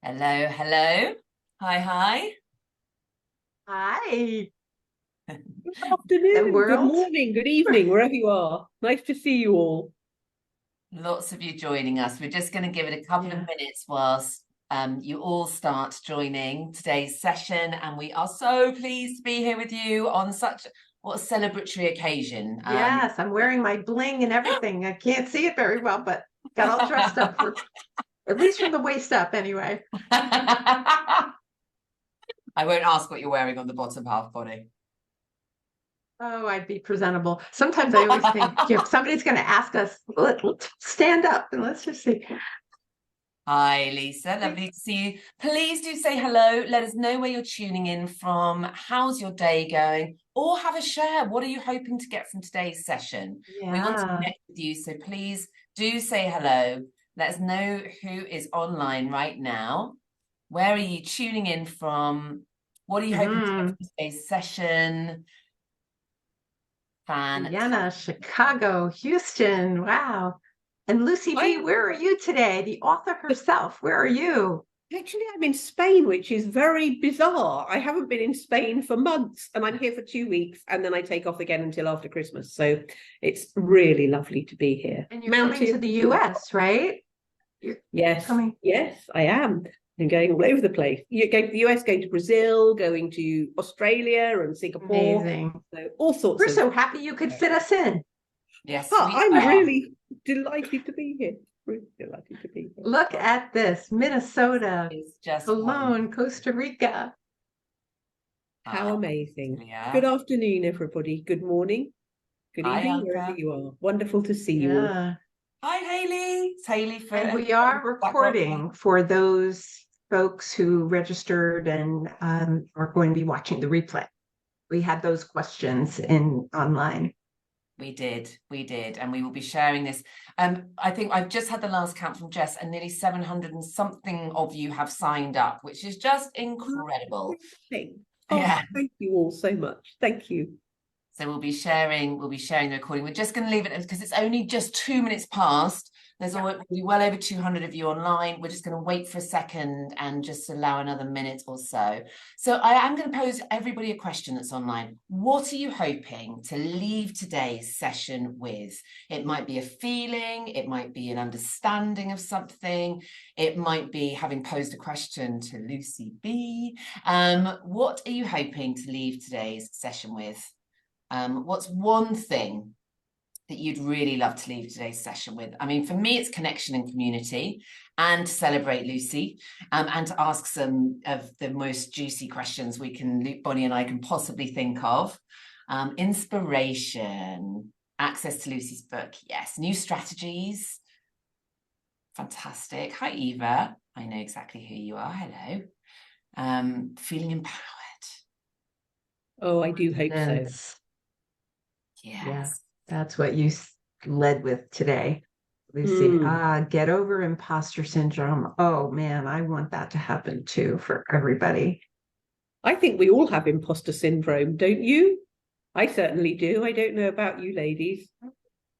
Hello, hello. Hi, hi. Hi, Good the afternoon, good world. morning, good evening, wherever you are. Nice to see you all. Lots of you joining us. We're just going to give it a couple of Yeah. minutes whilst you all start joining today's session. And we are so pleased to be here with you on what a celebratory occasion. Yes, I'm wearing my bling and everything. I can't see it very well, but got all dressed up for at least from the waist up anyway. I won't ask what you're wearing on the bottom half body. Oh, I'd be presentable. Sometimes I always think if somebody's going to ask us, let's stand up and let's just see. Hi, Lisa. Lovely to see you. Please do say hello. Let us know where you're tuning in from. How's your day going? Or have a share. What are you hoping to get from today's session? We want to Yeah. connect with you, so please do say hello. Let us know who is online right now. Where are you tuning in from? What are you hoping to get from today's session? Vienna, Chicago, Houston. Wow. And Lucy B., where are you today? The author herself. Where are you? Actually, I'm in Spain, which is very bizarre. I haven't been in Spain for months, and I'm here for 2 weeks, and then I take off again until after Christmas. So it's really lovely to be here. And you're coming to the US, right? Yes, coming. yes, I am. I'm going all over the place. You're going to the US, going to Brazil, going to Australia and Singapore. Amazing. So all sorts We're of. so happy you could fit us in. Yes, I'm really delighted to be here. Really delighted to be here. Look at this. Minnesota, It's just Cologne, Costa Rica. How amazing. Yeah. Good afternoon, everybody. Good morning. Good Hi, evening, Anka. wherever you are. Wonderful to see you all. Hi, Haley. It's Haley for. And we are recording for those folks who registered and are going to be watching the replay. We had those questions in online. We did, and we will be sharing this. I think I've just had the last count from Jess, and nearly 700 and something of you have signed up, which is just incredible. Yeah. Thank you all so much. Thank you. So we'll be sharing the recording. We're just going to leave it because it's only just 2 minutes past. There's already well over 200 of you online. We're just going to wait for a second and just allow another minute or so. So I am going to pose everybody a question that's online. What are you hoping to leave today's session with? It might be a feeling, it might be an understanding of something, it might be having posed a question to Lucy B. What are you hoping to leave today's session with? What's one thing that you'd really love to leave today's session with? I mean, for me, it's connection and community, and to celebrate Lucy, and to ask some of the most juicy questions Bonnie and I can possibly think of. Inspiration, access to Lucy's book, yes. New strategies, fantastic. Hi, Eva. I know exactly who you are. Hello. Feeling empowered. Oh, I do hope so. Yes. Yeah, that's what you led with today, Lucy. Get over imposter syndrome. Oh man, I want that to happen too for everybody. I think we all have imposter syndrome, don't you? I certainly do. I don't know about you ladies.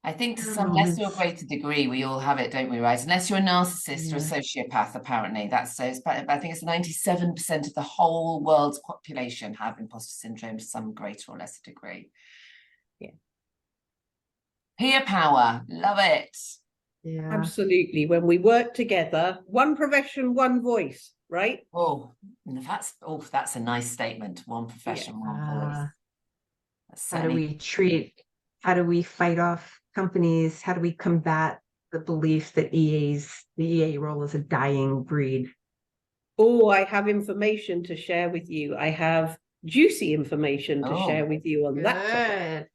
I think to some less or greater degree, we all have it, don't we, right? Unless you're a narcissist or a sociopath, apparently. I think it's 97% of the whole world's population have imposter syndrome to some greater or lesser degree. Yeah. Peer power, love it. Yeah. Absolutely. When we work together, one profession, one voice, right? Oh, that's a nice statement. One profession, one voice. How do we fight off companies? How do we combat the belief that the EA role is a dying breed? Oh, I have information to share with you. I have juicy information to share with you on that topic,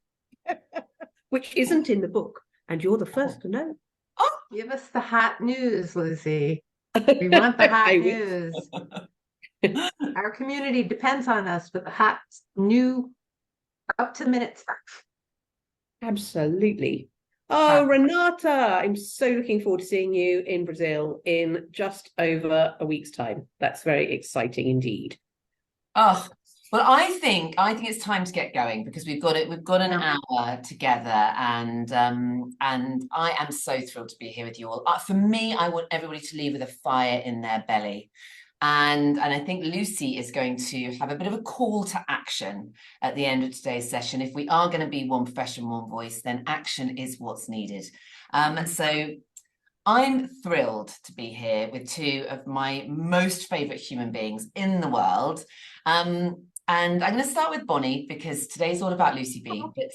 which isn't in the book, and you're the first to know. Oh, give us the hot news, Lucy. We want the hot news. Our community depends on us for the hot, new, up to the minute stuff. Absolutely. Oh, Renata, I'm so looking forward to seeing you in Brazil in just over a week's time. That's very exciting indeed. Oh, well, I think it's time to get going because we've got an hour together, and I am so thrilled to be here with you all. For me, I want everybody to leave with a fire in their belly. And I think Lucy is going to have a bit of a call to action at the end of today's session. If we are going to be one profession, one voice, then action is what's needed. And so I'm thrilled to be here with two of my most favourite human beings in the world. And I'm going to start with Bonnie, because today's all about Lucy B. But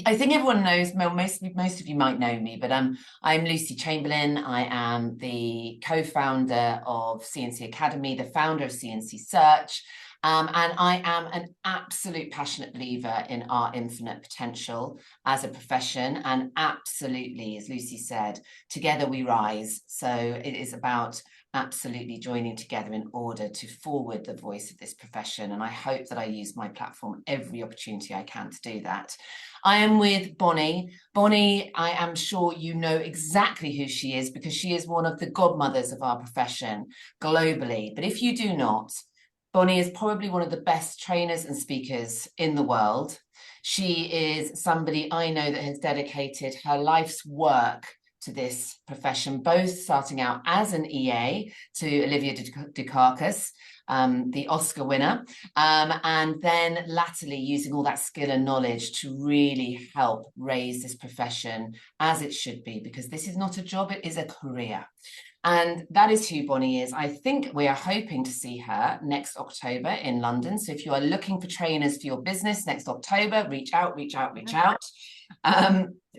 I think everyone knows, most of you might know me, but I'm Lucy Chamberlain. I am the co-founder of CNC Academy, the founder of CNC Search, and I am an absolute passionate believer in our infinite potential as a profession. And absolutely, as Lucy said, together we rise. So it is about absolutely joining together in order to forward the voice of this profession. And I hope that I use my platform every opportunity I can to do that. I am with Bonnie. Bonnie, I am sure you know exactly who she is, because she is one of the godmothers of our profession globally. But if you do not, Bonnie is probably one of the best trainers and speakers in the world. She is somebody I know that has dedicated her life's work to this profession, both starting out as an EA to Olivia Dukakis, the Oscar winner, and then latterly using all that skill and knowledge to really help raise this profession as it should be, because this is not a job, it is a career. And that is who Bonnie is. I think we are hoping to see her next October in London. So if you are looking for trainers for your business next October, reach out.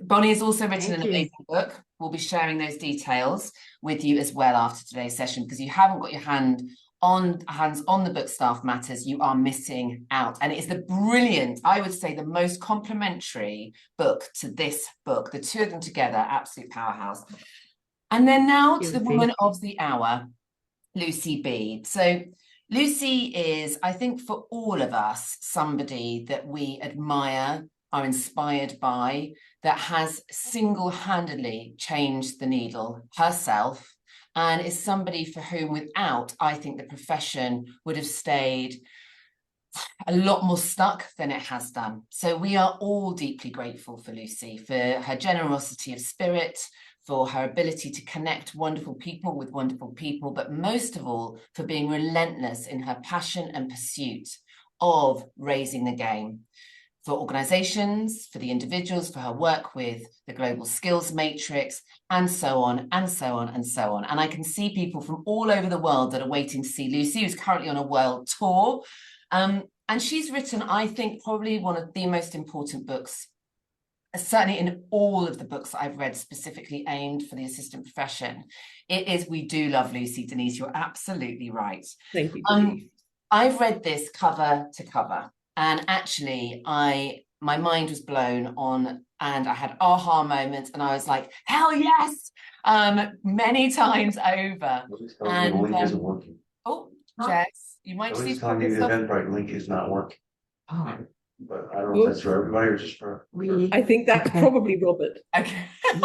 Bonnie has also written an amazing book. We'll be sharing those details with you as well after today's session, because you haven't got your hands on the book Staff Matters, you are missing out. And it is the brilliant, I would say, the most complementary book to this book. The two of them together, absolute powerhouse. And then now to the woman of the hour, Lucy B. So Lucy is, I think, for all of us, somebody that we admire, are inspired by, that has single-handedly changed the needle herself, and is somebody for whom, without, I think, the profession would have stayed a lot more stuck than it has done. So we are all deeply grateful for Lucy, for her generosity of spirit, for her ability to connect wonderful people with wonderful people, but most of all, for being relentless in her passion and pursuit of raising the game for organizations, for the individuals, for her work with the Global Skills Matrix, and so on, and so on, and so on. And I can see people from all over the world that are waiting to see Lucy, who's currently on a world tour. And she's written, I think, probably one of the most important books, certainly in all of the books that I've read specifically aimed for the assistant profession. It is We Do Love Lucy. Denise, you're absolutely right. Thank you. I've read this cover to cover, and actually my mind was blown on, and I had aha moments, and I was like, hell yes, many times over. And the link isn't working. Oh, Jess, you might just need to telling me the Eventbrite link is not working. Oh. But I don't know if that's for everybody or just for. I think that's probably Robert. Okay.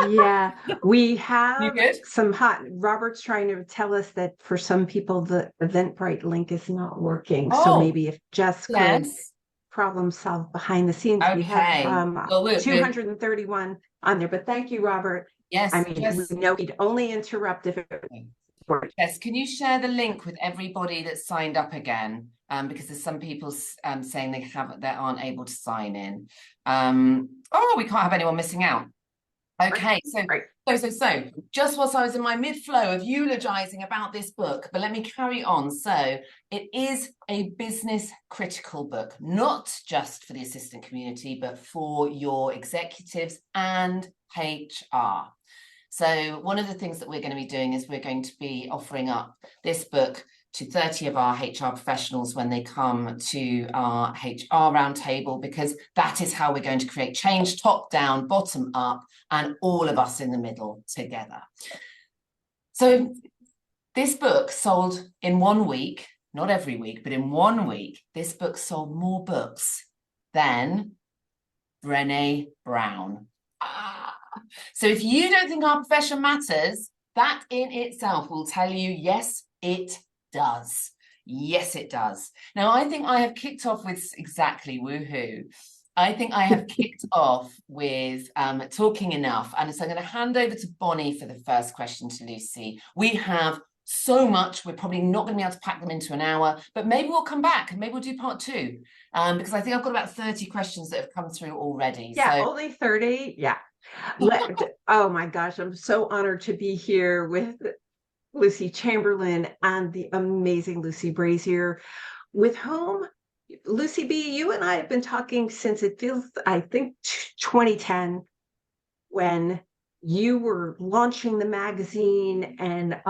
Yeah, we have good? some hot. Robert's trying to tell us that for some people the Eventbrite link is not working. So maybe if Jess could problem solve behind the scenes. We have 231 on there, but thank you, Robert. Yes. I mean, we know we'd only interrupt if it worked. Yes, can you share the link with everybody that's signed up again? Because there's some people saying they aren't able to sign in. We can't have anyone missing out. Okay, so just whilst I was in my mid-flow of eulogizing about this book, but let me carry on. So it is a business critical book, not just for the assistant community, but for your executives and HR. So one of the things that we're going to be doing is we're going to be offering up this book to 30 of our HR professionals when they come to our HR roundtable, because that is how we're going to create change, top down, bottom up, and all of us in the middle together. So this book sold in 1 week, not every week, but in 1 week, this book sold more books than Brené Brown. So if you don't think our profession matters, that in itself will tell you, yes, it does. Yes, it does. Now, I think I have kicked off with exactly woohoo. I think I have kicked off with talking enough. And so I'm going to hand over to Bonnie for the first question to Lucy. We have so much, we're probably not going to be able to pack them into an hour, but maybe we'll come back and maybe we'll do part 2, because I think I've got about 30 questions that have come through already. Yeah, so. only 30. Yeah. Oh my gosh, I'm so honored to be here with Lucy Chamberlain and the amazing Lucy Brazier, with whom, Lucy B, you and I have been talking since it feels, I think, 2010, when you were launching the magazine, and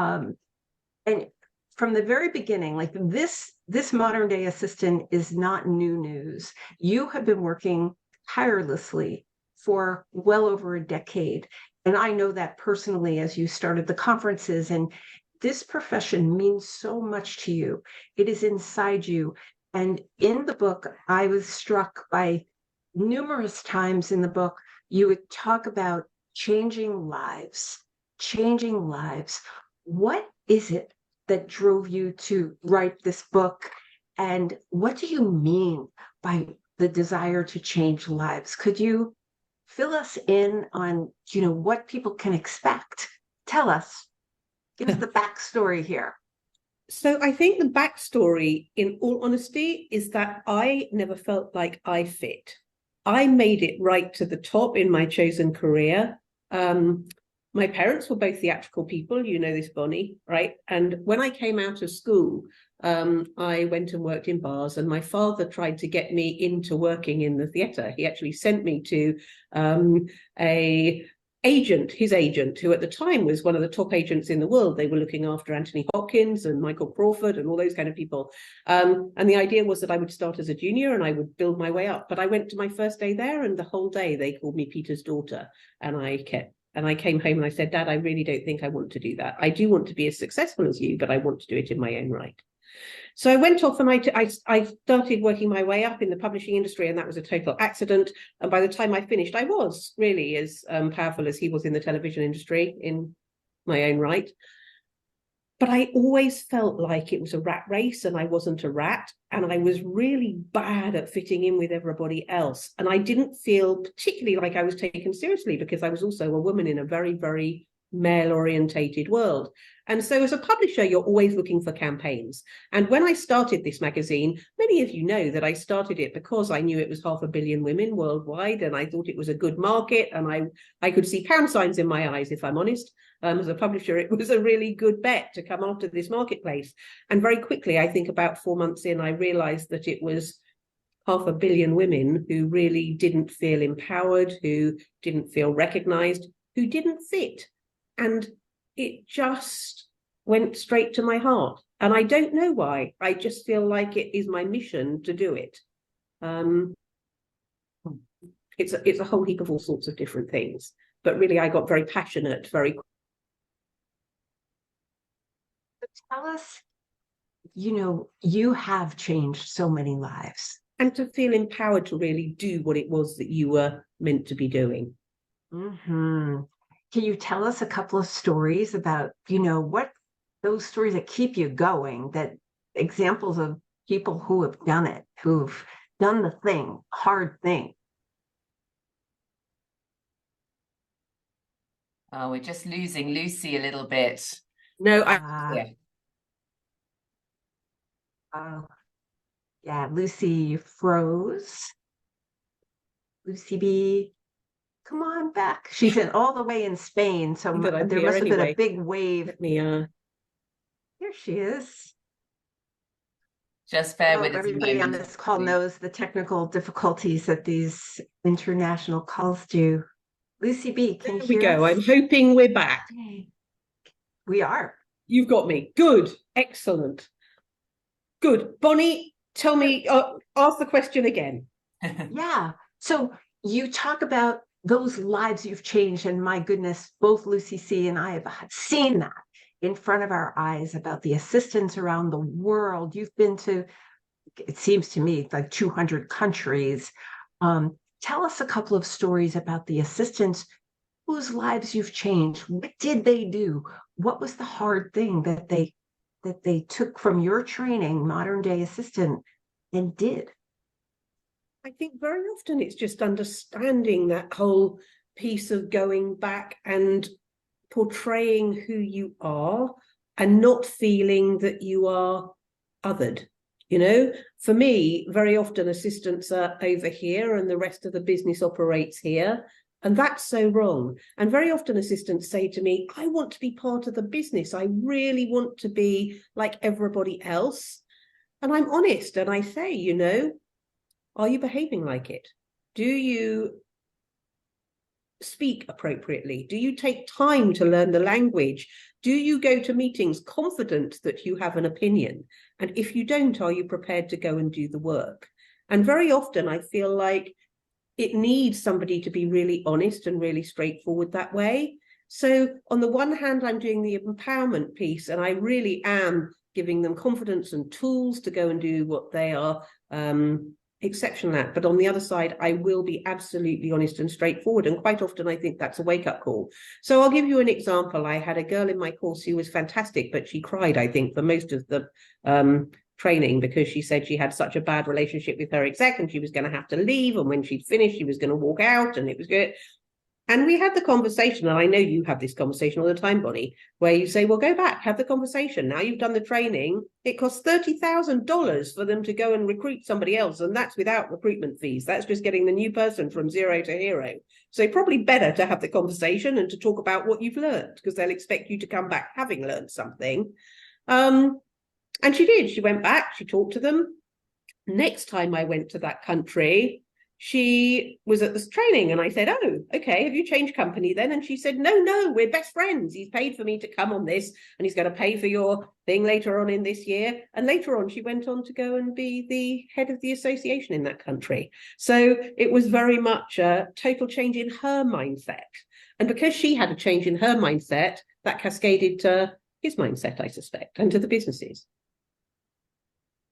from the very beginning, like this modern day assistant is not new news. You have been working tirelessly for well over a decade. And I know that personally, as you started the conferences, and this profession means so much to you. It is inside you. And in the book, I was struck by numerous times in the book, you would talk about changing lives, changing lives. What is it that drove you to write this book? And what do you mean by the desire to change lives? Could you fill us in on, what people can expect? Tell us, give us the backstory here. So I think the backstory, in all honesty, is that I never felt like I fit. I made it right to the top in my chosen career. My parents were both theatrical people, you know this, Bonnie, right? And when I came out of school, I went and worked in bars, and my father tried to get me into working in the theatre. He actually sent me to his agent, who at the time was one of the top agents in the world. They were looking after Anthony Hopkins and Michael Crawford and all those kind of people. And the idea was that I would start as a junior and I would build my way up. But I went to my first day there, and the whole day they called me Peter's daughter. And I came home and I said, Dad, I really don't think I want to do that. I do want to be as successful as you, but I want to do it in my own right. So I went off and I started working my way up in the publishing industry, and that was a total accident. And by the time I finished, I was really as powerful as he was in the television industry in my own right. But I always felt like it was a rat race and I wasn't a rat. And I was really bad at fitting in with everybody else. And I didn't feel particularly like I was taken seriously, because I was also a woman in a very, very male-orientated world. And so as a publisher, you're always looking for campaigns. And when I started this magazine, many of you know that I started it because I knew it was 500 million women worldwide, and I thought it was a good market, and I could see pound signs in my eyes, if I'm honest. As a publisher, it was a really good bet to come after this marketplace. And very quickly, I think about 4 months in, I realized that it was 500 million women who really didn't feel empowered, who didn't feel recognized, who didn't fit. And it just went straight to my heart. And I don't know why. I just feel like it is my mission to do it. It's a whole heap of all sorts of different things. But really, I got very passionate very quickly. Tell us, you have changed so many lives. And to feel empowered to really do what it was that you were meant to be doing. Mm-hmm. Can you tell us a couple of stories about, what those stories that keep you going, that examples of people who have done it, who've done the thing, hard thing? Oh, we're just losing Lucy a little bit. No, Yeah. Yeah, Lucy, you froze. Lucy B, come on back. She's all the way in Spain, so there must have been a big wave. Here she is. Just bear with us. Everybody on this call knows the technical difficulties that these international calls do. Lucy B, can you hear us? I'm hoping we're back. Okay. We are. You've got me. Good. Excellent. Good. Bonnie, tell me, ask the question again. Yeah. So you talk about those lives you've changed, and my goodness, both Lucy C and I have seen that in front of our eyes, about the assistants around the world. You've been to, it seems to me, like 200 countries. Tell us a couple of stories about the assistants whose lives you've changed. What did they do? What was the hard thing that they took from your training, modern day assistant, and did? I think very often it's just understanding that whole piece of going back and portraying who you are, and not feeling that you are othered. You know, for me, very often assistants are over here and the rest of the business operates here. And that's so wrong. And very often assistants say to me, I want to be part of the business. I really want to be like everybody else. And I'm honest and I say, you know, are you behaving like it? Do you speak appropriately? Do you take time to learn the language? Do you go to meetings confident that you have an opinion? And if you don't, are you prepared to go and do the work? And very often I feel like it needs somebody to be really honest and really straightforward that way. So on the one hand, I'm doing the empowerment piece and I really am giving them confidence and tools to go and do what they are exceptional at. But on the other side, I will be absolutely honest and straightforward. And quite often, I think that's a wake-up call. So I'll give you an example. I had a girl in my course who was fantastic, but she cried, I think, for most of the training because she said she had such a bad relationship with her exec and she was going to have to leave. And when she'd finished, she was going to walk out and it was good. And we had the conversation, and I know you have this conversation all the time, Bonnie, where you say, well, go back, have the conversation. Now you've done the training. It costs $30,000 for them to go and recruit somebody else. And that's without recruitment fees. That's just getting the new person from zero to hero. So probably better to have the conversation and to talk about what you've learned, because they'll expect you to come back having learned something. And she did. She went back, she talked to them. Next time I went to that country, she was at this training and I said, oh, okay, have you changed company then? And she said, no, we're best friends. He's paid for me to come on this and he's going to pay for your thing later on in this year. And later on, she went on to go and be the head of the association in that country. So it was very much a total change in her mindset. And because she had a change in her mindset, that cascaded to his mindset, I suspect, and to the businesses.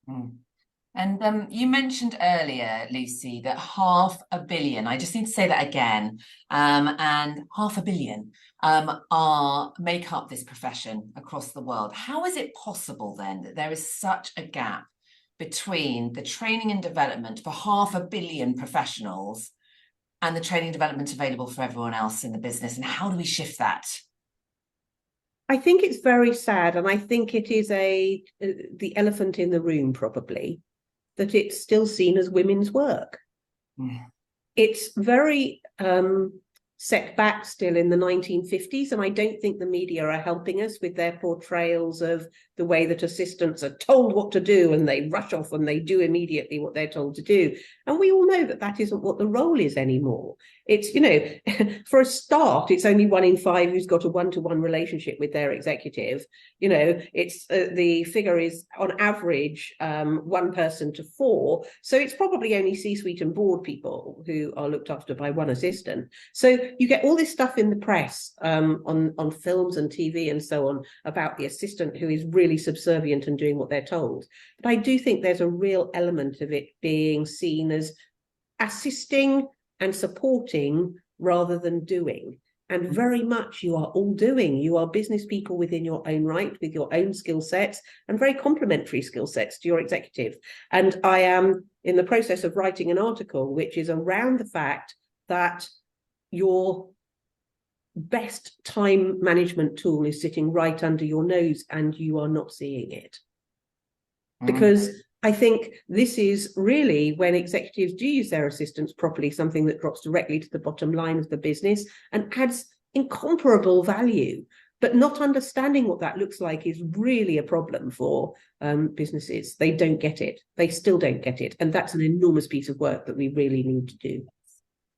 Mm. And you mentioned earlier, Lucy, that 500 million, I just need to say that again, and 500 million make up this profession across the world. How is it possible then that there is such a gap between the training and development for 500 million professionals and the training and development available for everyone else in the business? And how do we shift that? I think it's very sad, and I think it is the elephant in the room, probably, that it's still seen as women's work. Mm. It's very set back still in the 1950s, and I don't think the media are helping us with their portrayals of the way that assistants are told what to do and they rush off and they do immediately what they're told to do. And we all know that that isn't what the role is anymore. It's, you know, for a start, it's only 1 in 5 who's got a one-to-one relationship with their executive. You know, it's the figure is on average 1 person to 4. So it's probably only C-suite and board people who are looked after by 1 assistant. So you get all this stuff in the press on films and TV and so on about the assistant who is really subservient and doing what they're told. But I do think there's a real element of it being seen as assisting and supporting rather than doing. And very much you are all doing. You are business people within your own right, with your own skill sets and very complementary skill sets to your executive. And I am in the process of writing an article which is around the fact that your best time management tool is sitting right under your nose and you are not seeing it. Because I think this is really, when executives do use their assistants properly, something that drops directly to the bottom line of the business and adds incomparable value. But not understanding what that looks like is really a problem for businesses. They don't get it. They still don't get it. And that's an enormous piece of work that we really need to do.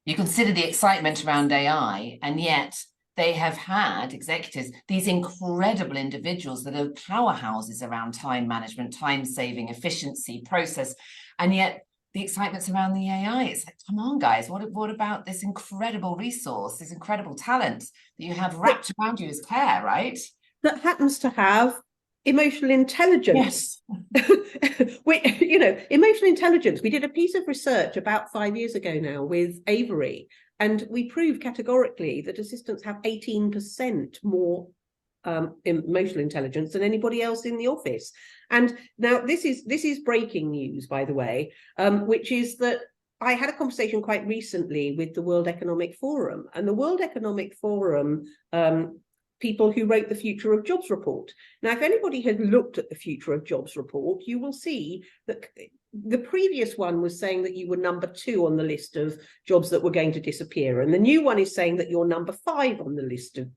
You consider the excitement around AI, and yet they have had executives, these incredible individuals that are powerhouses around time management, time saving, efficiency, process, and yet the excitement's around the AI. It's like, come on, guys, what about this incredible resource, this incredible talent that you have wrapped around you as care, right? That happens to have emotional intelligence. Yes. You know, emotional intelligence. We did a piece of research about 5 years ago now with Avery, and we proved categorically that assistants have 18% more emotional intelligence than anybody else in the office. And now this is breaking news, by the way, which is that I had a conversation quite recently with the World Economic Forum, and the World Economic Forum people who wrote the Future of Jobs report. Now, if anybody had looked at the Future of Jobs report, you will see that the previous one was saying that you were number 2 on the list of jobs that were going to disappear. And the new one is saying that you're number 5 on the list of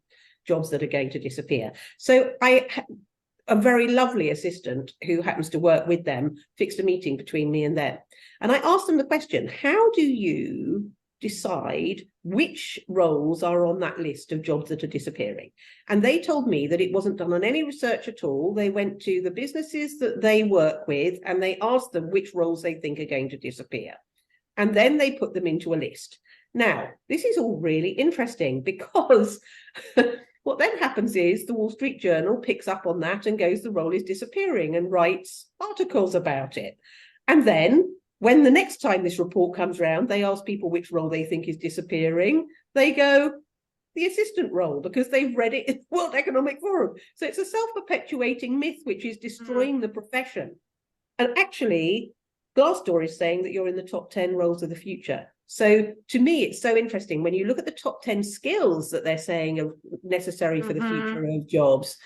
jobs that are going to disappear. So a very lovely assistant who happens to work with them fixed a meeting between me and them. And I asked them the question, how do you decide which roles are on that list of jobs that are disappearing? And they told me that it wasn't done on any research at all. They went to the businesses that they work with and they asked them which roles they think are going to disappear. And then they put them into a list. Now, this is all really interesting because what then happens is the Wall Street Journal picks up on that and goes, the role is disappearing, and writes articles about it. And then when the next time this report comes around, they ask people which role they think is disappearing, they go, the assistant role, because they've read it in the World Economic Forum. So it's a self-perpetuating myth, which is destroying the profession. And actually, Glassdoor is saying that you're in the top 10 roles of the future. So to me, it's so interesting when you look at the top 10 skills that they're saying are necessary for the future of jobs,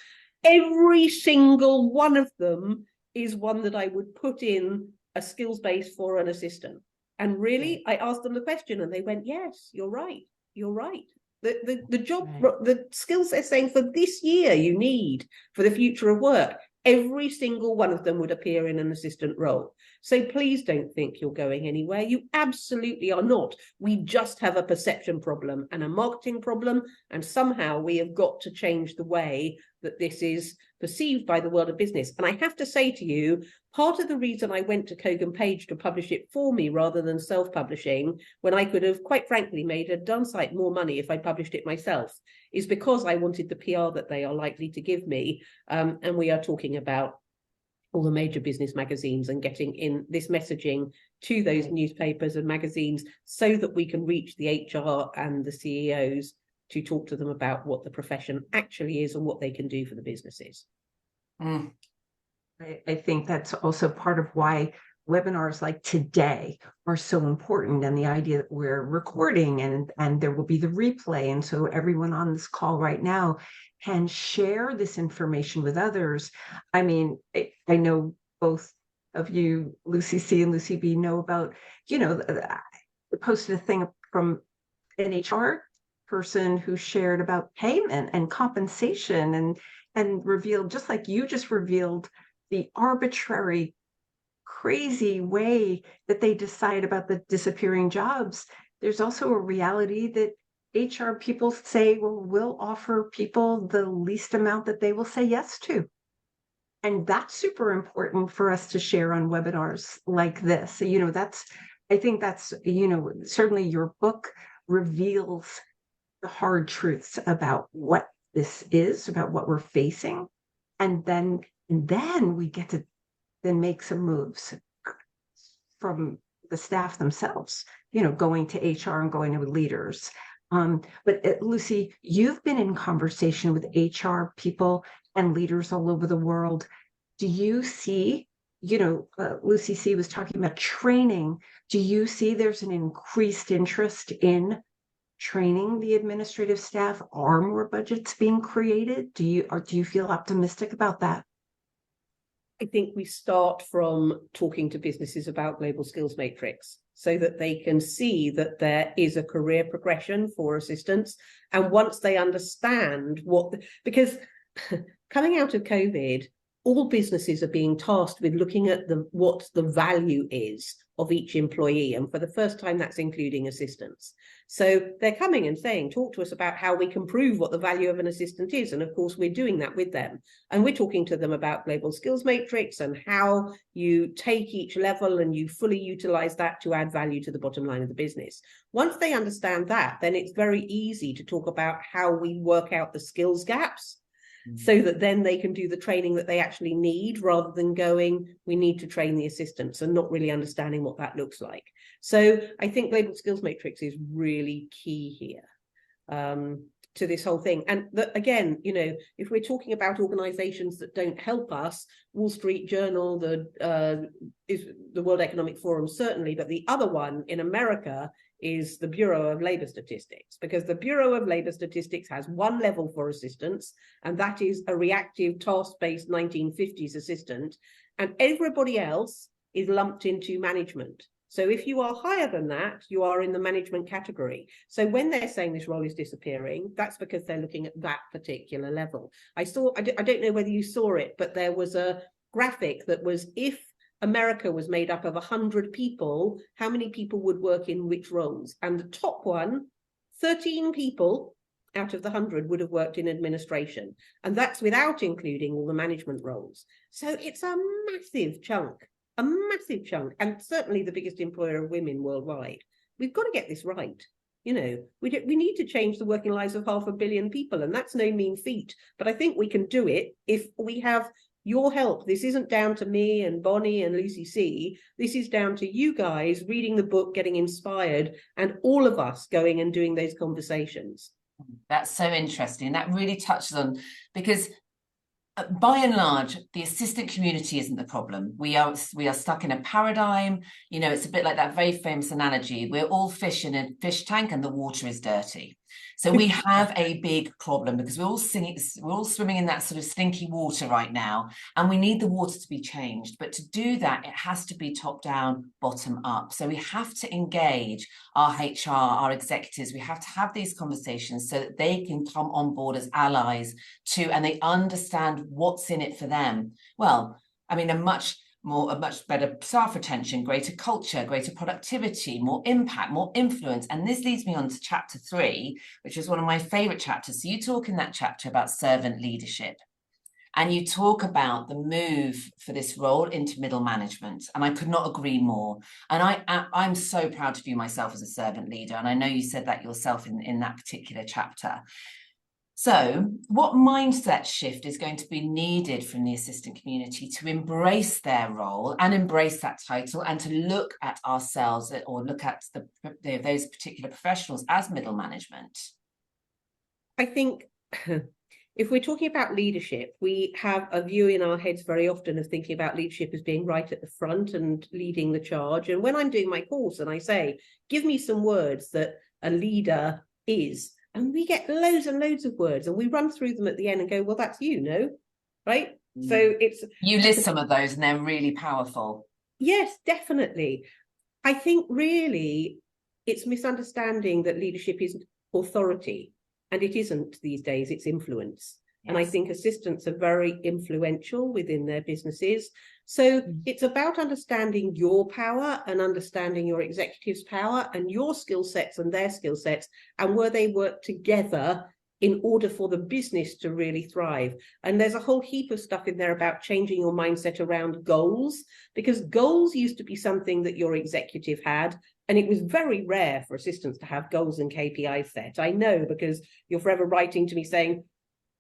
every single one of them is one that I would put in a skills base for an assistant. And really, I asked them the question and they went, yes, you're right. You're right. The job, the skills they're saying for this year you need for the future of work, every single one of them would appear in an assistant role. So please don't think you're going anywhere. You absolutely are not. We just have a perception problem and a marketing problem. And somehow we have got to change the way that this is perceived by the world of business. And I have to say to you, part of the reason I went to Kogan Page to publish it for me rather than self-publishing, when I could have, quite frankly, made a darn sight more money if I published it myself, is because I wanted the PR that they are likely to give me. And we are talking about all the major business magazines and getting in this messaging to those newspapers and magazines so that we can reach the HR and the CEOs to talk to them about what the profession actually is and what they can do for the businesses. I think that's also part of why webinars like today are so important, and the idea that we're recording and there will be the replay. And so everyone on this call right now can share this information with others. I mean, I know both of you, Lucy C and Lucy B, know about, I posted a thing from an HR person who shared about payment and compensation and revealed, just like you just revealed, the arbitrary, crazy way that they decide about the disappearing jobs. There's also a reality that HR people say, well, we'll offer people the least amount that they will say yes to. And that's super important for us to share on webinars like this. So, I think that's, certainly your book reveals the hard truths about what this is, about what we're facing. And then we get to then make some moves from the staff themselves, going to HR and going to leaders. But Lucy, you've been in conversation with HR people and leaders all over the world. Do you see, Lucy C was talking about training. Do you see there's an increased interest in training the administrative staff? Are more budgets being created? Do you feel optimistic about that? I think we start from talking to businesses about Global Skills Matrix so that they can see that there is a career progression for assistants. And once they understand because coming out of COVID, all businesses are being tasked with looking at what the value is of each employee. And for the first time, that's including assistants. So they're coming and saying, talk to us about how we can prove what the value of an assistant is. And of course, we're doing that with them. And we're talking to them about Global Skills Matrix and how you take each level and you fully utilize that to add value to the bottom line of the business. Once they understand that, then it's very easy to talk about how we work out the skills gaps, so that then they can do the training that they actually need, rather than going, we need to train the assistants, and not really understanding what that looks like. So I think Global Skills Matrix is really key here. to this whole thing. And again, you know, if we're talking about organizations that don't help us, Wall Street Journal, the World Economic Forum, certainly, but the other one in America is the Bureau of Labor Statistics, because the Bureau of Labor Statistics has one level for assistants, and that is a reactive, task-based 1950s assistant, and everybody else is lumped into management. So if you are higher than that, you are in the management category. So when they're saying this role is disappearing, that's because they're looking at that particular level. I don't know whether you saw it, but there was a graphic that was, if America was made up of 100 people, how many people would work in which roles? And the top one, 13 people out of the 100 would have worked in administration. And that's without including all the management roles. So it's a massive chunk, and certainly the biggest employer of women worldwide. We've got to get this right. You know, we need to change the working lives of 500 million people, and that's no mean feat. But I think we can do it if we have your help. This isn't down to me and Bonnie and Lucy C. This is down to you guys reading the book, getting inspired, and all of us going and doing those conversations. That's so interesting. That really touches on, because by and large, the assistant community isn't the problem. We are stuck in a paradigm. You know, it's a bit like that very famous analogy. We're all fish in a fish tank and the water is dirty. So we have a big problem because we're all swimming in that sort of stinky water right now, and we need the water to be changed. But to do that, it has to be top down, bottom up. So we have to engage our HR, our executives. We have to have these conversations so that they can come on board as allies too, and they understand what's in it for them. Well, I mean, a much better staff retention, greater culture, greater productivity, more impact, more influence. And this leads me on to chapter 3, which is one of my favorite chapters. So you talk in that chapter about servant leadership, and you talk about the move for this role into middle management. And I could not agree more. And I'm so proud to view myself as a servant leader. And I know you said that yourself in that particular chapter. So what mindset shift is going to be needed from the assistant community to embrace their role and embrace that title, and to look at ourselves or look at those particular professionals as middle management? I think if we're talking about leadership, we have a view in our heads very often of thinking about leadership as being right at the front and leading the charge. And when I'm doing my course and I say, give me some words that a leader is, and we get loads and loads of words, and we run through them at the end and go, well, that's you, no? Right? So it's... You list some of those and they're really powerful. Yes, definitely. I think really it's misunderstanding that leadership is authority, and it isn't these days, it's influence. Yes. And I think assistants are very influential within their businesses. So it's about understanding your power and understanding your executive's power and your skill sets and their skill sets, and where they work together in order for the business to really thrive. And there's a whole heap of stuff in there about changing your mindset around goals, because goals used to be something that your executive had, and it was very rare for assistants to have goals and KPIs set. I know, because you're forever writing to me saying,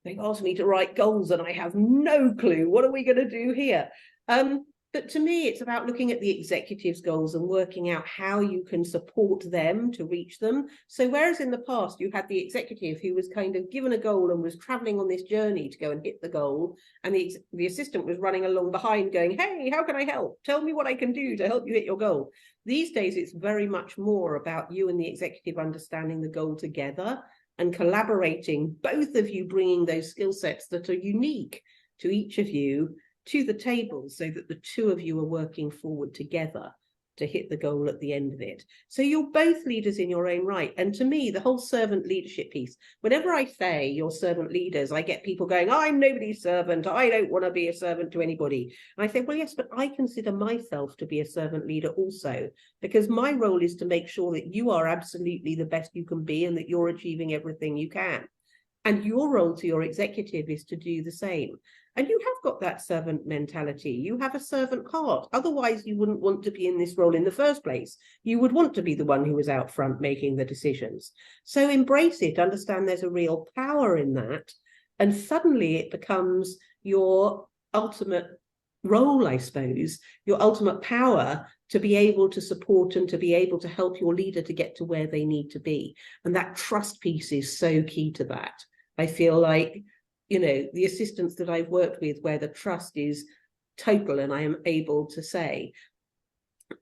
they've asked me to write goals and I have no clue. What are we going to do here? But to me, it's about looking at the executive's goals and working out how you can support them to reach them. So whereas in the past you had the executive who was kind of given a goal and was traveling on this journey to go and hit the goal, and the assistant was running along behind going, hey, how can I help? Tell me what I can do to help you hit your goal. These days, it's very much more about you and the executive understanding the goal together and collaborating, both of you bringing those skill sets that are unique to each of you to the table, so that the two of you are working forward together to hit the goal at the end of it. So you're both leaders in your own right. And to me, the whole servant leadership piece, whenever I say you're servant leaders, I get people going, I'm nobody's servant. I don't want to be a servant to anybody. And I say, well, yes, but I consider myself to be a servant leader also, because my role is to make sure that you are absolutely the best you can be and that you're achieving everything you can. And your role to your executive is to do the same. And you have got that servant mentality. You have a servant heart. Otherwise, you wouldn't want to be in this role in the first place. You would want to be the one who was out front making the decisions. So embrace it. Understand there's a real power in that. And suddenly it becomes your ultimate role, I suppose, your ultimate power to be able to support and to be able to help your leader to get to where they need to be. And that trust piece is so key to that. I feel like, you know, the assistants that I've worked with where the trust is total and I am able to say,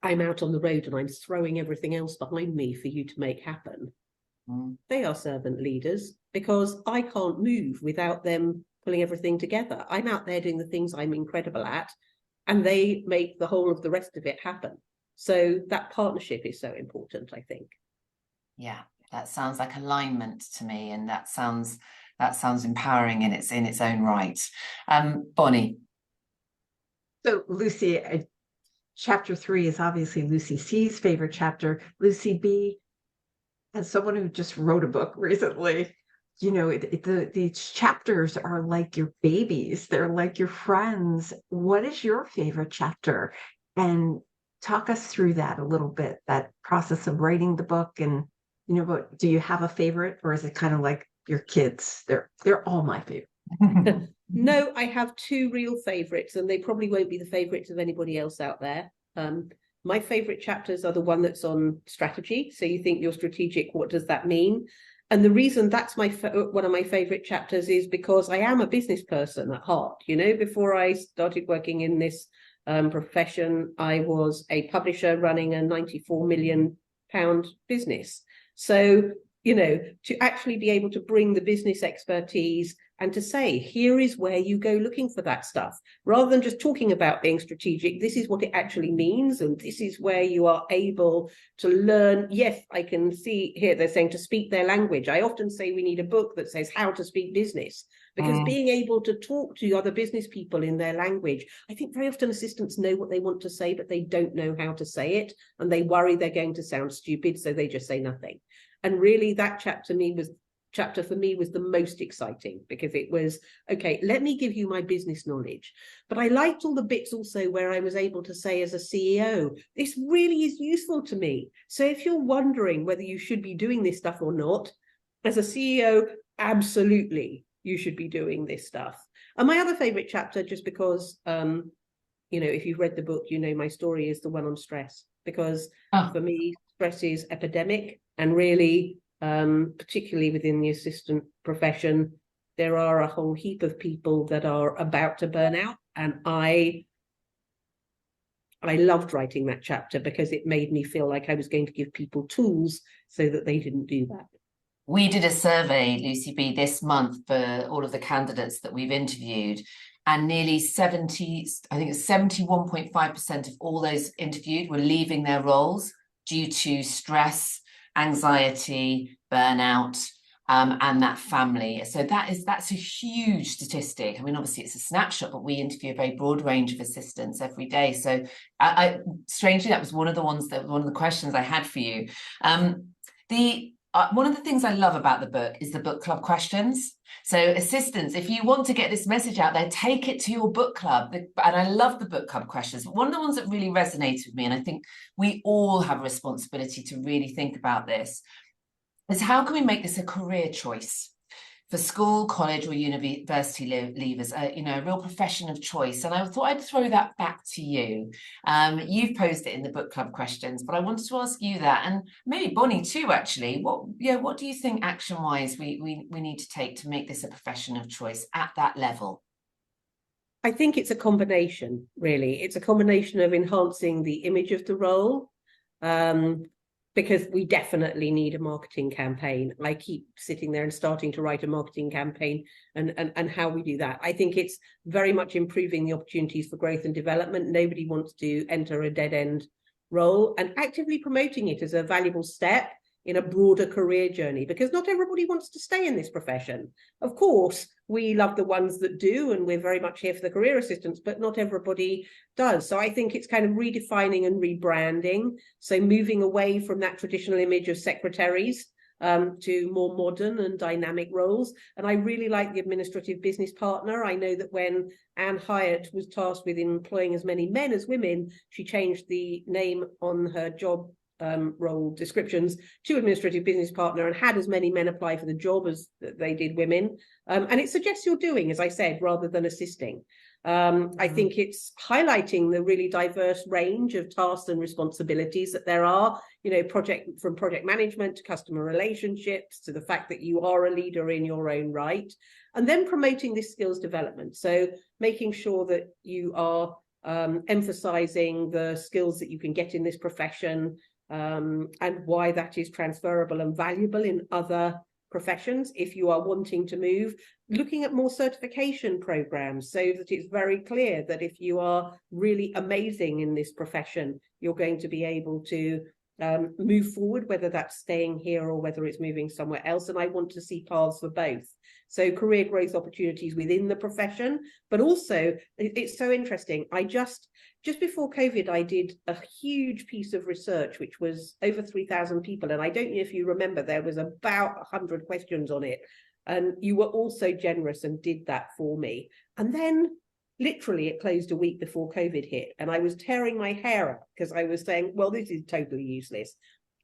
I'm out on the road and I'm throwing everything else behind me for you to make happen. They are servant leaders because I can't move without them pulling everything together. I'm out there doing the things I'm incredible at, and they make the whole of the rest of it happen. So that partnership is so important, I think. Yeah, that sounds like alignment to me, and that sounds empowering in its own right. Bonnie. So Lucy, chapter 3 is obviously Lucy C's favorite chapter. Lucy B, as someone who just wrote a book recently, you know, these chapters are like your babies. They're like your friends. What is your favorite chapter? And talk us through that a little bit, that process of writing the book. And, you know, what, do you have a favorite, or is it kind of like your kids? They're all my favorite. No, I have 2 real favorites, and they probably won't be the favorites of anybody else out there. My favorite chapters are the one that's on strategy. So you think you're strategic, what does that mean? And the reason that's one of my favorite chapters is because I am a business person at heart. You know, before I started working in this profession, I was a publisher running a £94 million business. So, you know, to actually be able to bring the business expertise and to say, here is where you go looking for that stuff, rather than just talking about being strategic, this is what it actually means, and this is where you are able to learn. Yes, I can see here they're saying to speak their language. I often say we need a book that says how to speak business, because being able to talk to other business people in their language, I think very often assistants know what they want to say, but they don't know how to say it, and they worry they're going to sound stupid, so they just say nothing. And really that chapter for me was the most exciting, because it was, okay, let me give you my business knowledge. But I liked all the bits also where I was able to say as a CEO, this really is useful to me. So if you're wondering whether you should be doing this stuff or not, as a CEO, absolutely, you should be doing this stuff. And my other favorite chapter, just because, you know, if you've read the book, you know, my story is the one on stress, because for me, stress is epidemic, and really, particularly within the assistant profession, there are a whole heap of people that are about to burn out. And I loved writing that chapter because it made me feel like I was going to give people tools so that they didn't do that. We did a survey, Lucy B, this month for all of the candidates that we've interviewed, and nearly 71.5% of all those interviewed were leaving their roles due to stress, anxiety, burnout, and that family. So that's a huge statistic. I mean, obviously it's a snapshot, but we interview a very broad range of assistants every day. So strangely, that was one of the questions I had for you. One of the things I love about the book is the book club questions. So assistants, if you want to get this message out there, take it to your book club. And I love the book club questions. But one of the ones that really resonated with me, and I think we all have a responsibility to really think about this, is how can we make this a career choice for school, college, or university leavers, you know, a real profession of choice. And I thought I'd throw that back to you. You've posed it in the book club questions, but I wanted to ask you that, and maybe Bonnie too, actually. What do you think action-wise we need to take to make this a profession of choice at that level? I think it's a combination, really. It's a combination of enhancing the image of the role, because we definitely need a marketing campaign. I keep sitting there and starting to write a marketing campaign, and how we do that. I think it's very much improving the opportunities for growth and development. Nobody wants to enter a dead-end role, and actively promoting it as a valuable step in a broader career journey, because not everybody wants to stay in this profession. Of course, we love the ones that do, and we're very much here for the career assistants, but not everybody does. So I think it's kind of redefining and rebranding. So moving away from that traditional image of secretaries to more modern and dynamic roles. And I really like the administrative business partner. I know that when Anne Hyatt was tasked with employing as many men as women, she changed the name on her job role descriptions to administrative business partner and had as many men apply for the job as they did women. And it suggests you're doing, as I said, rather than assisting. I think it's highlighting the really diverse range of tasks and responsibilities that there are, from project management to customer relationships to the fact that you are a leader in your own right, and then promoting this skills development. So making sure that you are emphasizing the skills that you can get in this profession, and why that is transferable and valuable in other professions if you are wanting to move, looking at more certification programs so that it's very clear that if you are really amazing in this profession, you're going to be able to move forward, whether that's staying here or whether it's moving somewhere else. And I want to see paths for both. So career growth opportunities within the profession, but also it's so interesting. I just before COVID, I did a huge piece of research, which was over 3,000 people. And I don't know if you remember, there was about 100 questions on it. And you were also generous and did that for me. And then literally it closed a week before COVID hit. And I was tearing my hair out because I was saying, well, this is totally useless.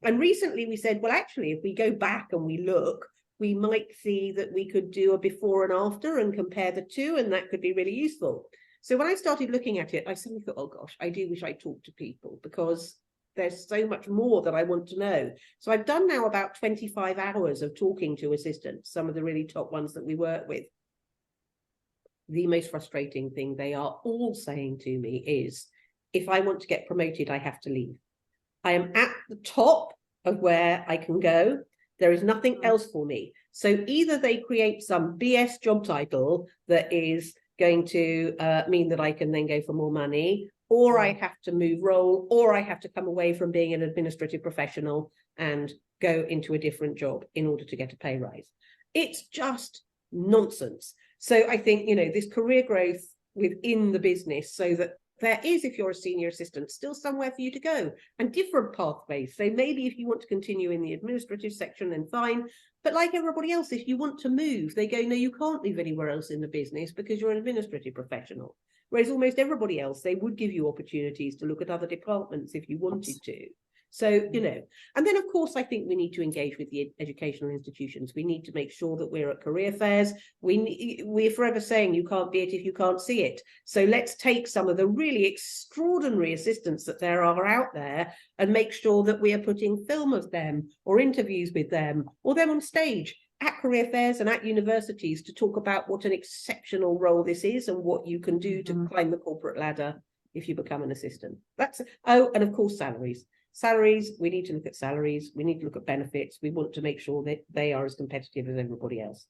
And recently we said, well, actually, if we go back and we look, we might see that we could do a before and after and compare the two, and that could be really useful. So when I started looking at it, I suddenly thought, oh gosh, I do wish I talked to people because there's so much more that I want to know. So I've done now about 25 hours of talking to assistants, some of the really top ones that we work with. The most frustrating thing they are all saying to me is, if I want to get promoted, I have to leave. I am at the top of where I can go. There is nothing else for me. So either they create some BS job title that is going to mean that I can then go for more money, or I have to move role, or I have to come away from being an administrative professional and go into a different job in order to get a pay rise. It's just nonsense. So I think, this career growth within the business, so that there is, if you're a senior assistant, still somewhere for you to go and different pathways. So maybe if you want to continue in the administrative section, then fine. But like everybody else, if you want to move, they go, no, you can't move anywhere else in the business because you're an administrative professional. Whereas almost everybody else, they would give you opportunities to look at other departments if you wanted to. So, and then, of course, I think we need to engage with the educational institutions. We need to make sure that we're at career fairs. We're forever saying you can't be it if you can't see it. So let's take some of the really extraordinary assistants that there are out there and make sure that we are putting film of them or interviews with them or them on stage at career fairs and at universities to talk about what an exceptional role this is and what you can do to climb the corporate ladder if you become an assistant. And of course, salaries. Salaries, we need to look at salaries. We need to look at benefits. We want to make sure that they are as competitive as everybody else.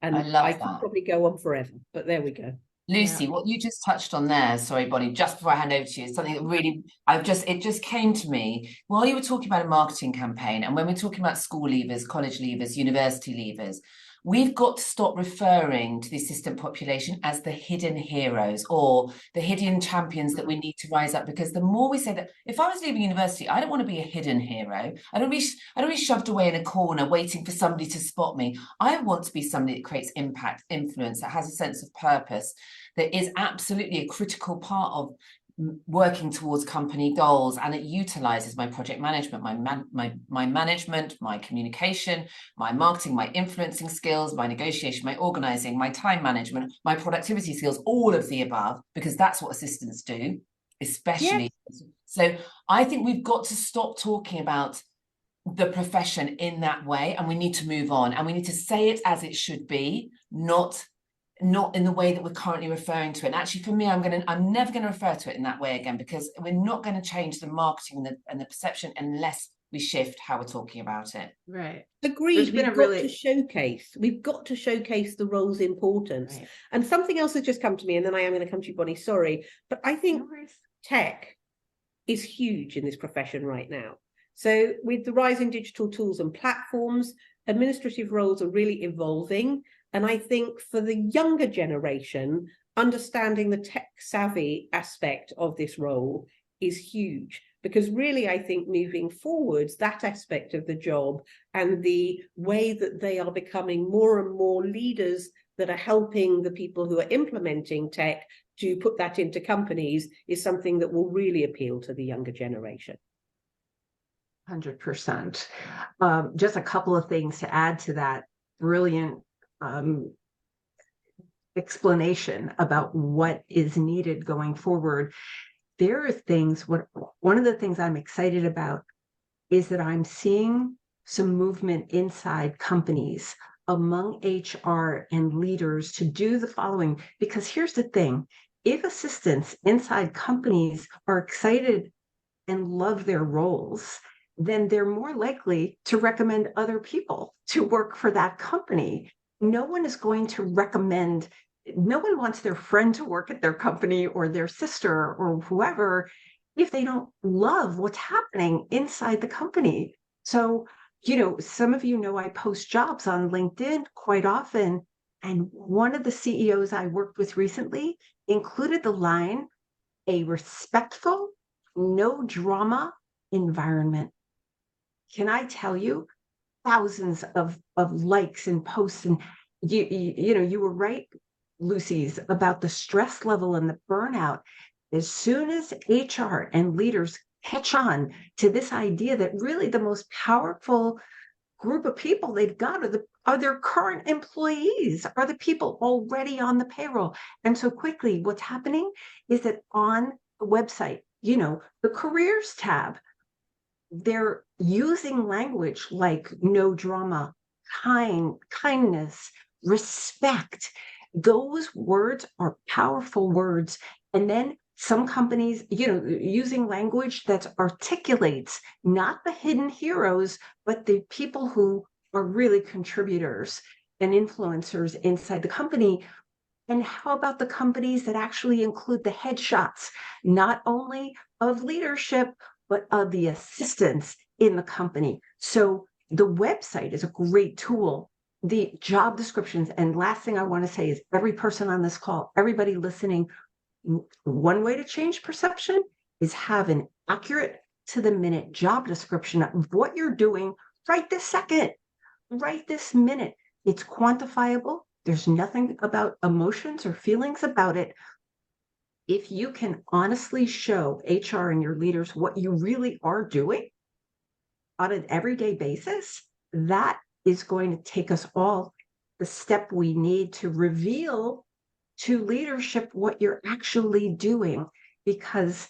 And I could probably go on forever, but there we go. Lucy, what you just touched on there, sorry, Bonnie, just before I hand over to you, is something that really, it just came to me while you were talking about a marketing campaign. And when we're talking about school leavers, college leavers, university leavers, we've got to stop referring to the assistant population as the hidden heroes or the hidden champions that we need to rise up, because the more we say that, if I was leaving university, I don't want to be a hidden hero. I don't want to be shoved away in a corner waiting for somebody to spot me. I want to be somebody that creates impact, influence, that has a sense of purpose, that is absolutely a critical part of working towards company goals, and it utilizes my project management, my management, my communication, my marketing, my influencing skills, my negotiation, my organizing, my time management, my productivity skills, all of the above, because that's what assistants do, especially. Yes. So I think we've got to stop talking about the profession in that way, and we need to move on, and we need to say it as it should be, not in the way that we're currently referring to it. And actually, for me, I'm never going to refer to it in that way again, because we're not going to change the marketing and the perception unless we shift how we're talking about it. Right. Agreed. We've got to showcase the role's importance. Right. And something else has just come to me, and then I am going to come to you, Bonnie, sorry. But I think tech is huge in this profession right now. So with the rise in digital tools and platforms, administrative roles are really evolving. And I think for the younger generation, understanding the tech savvy aspect of this role is huge, because really, I think moving forwards, that aspect of the job and the way that they are becoming more and more leaders that are helping the people who are implementing tech to put that into companies is something that will really appeal to the younger generation. 100%. Just a couple of things to add to that brilliant explanation about what is needed going forward. There are things, one of the things I'm excited about is that I'm seeing some movement inside companies among HR and leaders to do the following, because here's the thing, if assistants inside companies are excited and love their roles, then they're more likely to recommend other people to work for that company. No one is going to recommend, no one wants their friend to work at their company or their sister or whoever if they don't love what's happening inside the company. So, some of you know I post jobs on LinkedIn quite often. And one of the CEOs I worked with recently included the line, a respectful, no drama environment. Can I tell you, thousands of likes and posts, and you were right, Lucy's, about the stress level and the burnout. As soon as HR and leaders catch on to this idea that really the most powerful group of people they've got are their current employees, are the people already on the payroll. And so quickly, what's happening is that on the website, the careers tab, they're using language like no drama, kindness, respect. Those words are powerful words. And then some companies, using language that articulates not the hidden heroes, but the people who are really contributors and influencers inside the company. And how about the companies that actually include the headshots, not only of leadership, but of the assistants in the company? So the website is a great tool. The job descriptions, and last thing I want to say is every person on this call, everybody listening, one way to change perception is have an accurate to the minute job description of what you're doing right this second, right this minute. It's quantifiable. There's nothing about emotions or feelings about it. If you can honestly show HR and your leaders what you really are doing on an everyday basis, that is going to take us all the step we need to reveal to leadership what you're actually doing, because